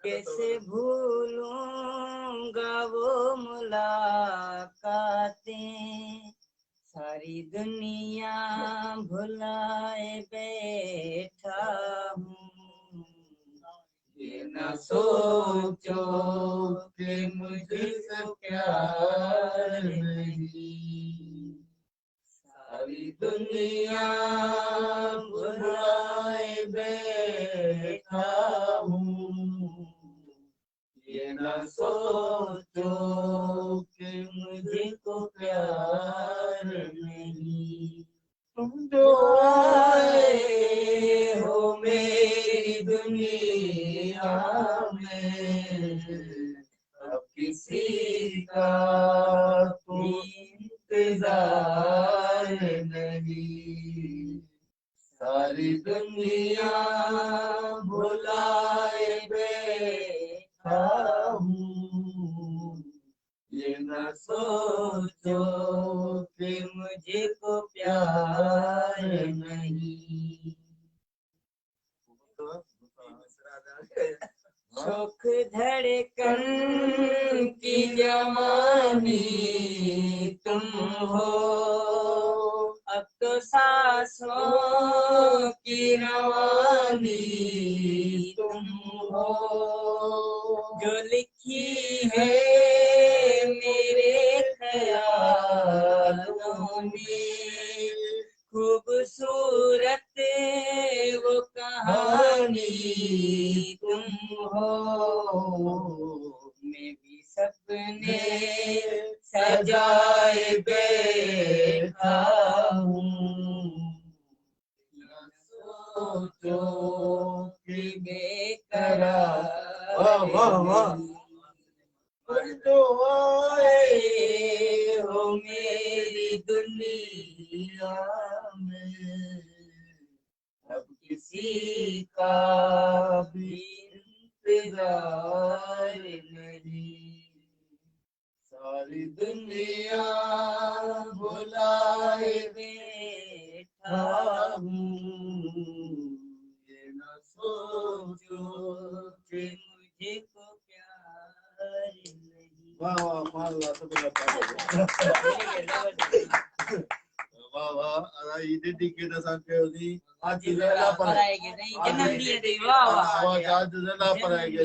कैसे भूलूंगा वो मुलाकातें, सारी दुनिया भुलाए बैठा हूँ। ये न सोचो कि मुझसे प्यार नहीं, सारी दुनिया भुलाए बैठा हूँ। ये न सोचो कि मुझको प्यार नहीं। तुम जो आए हो मेरी दुनिया में, अब किसी का इंतजार नहीं, सारी दुनिया भुलाए बैठा हूँ। ये न सोचो कि मुझको प्यार नहीं। शोख धड़कन की जवानी तुम हो, अब तो सांसों की रवानी तुम हो। जो लिखी है मेरे ख्यालों में, खूबसूरत वो कहानी तुम हो। मैं भी सपने सजाए बैठा हूँ। सोचो कि बेकरार जो आए हो मेरी दुनिया में, अब किसी का भी इंतजार नहीं, सारी दुनिया भुलाए बैठा हूँ। ये न सोचो कि मुझको प्यार नहीं। वाह वाह माशाल्लाह, वाह वाह। ये डेडिकेट सांगते होती आज जिल्हा पर आहे की नाही, जन्म दिए दे। वाह वाह, आज जिल्हा पर आहे की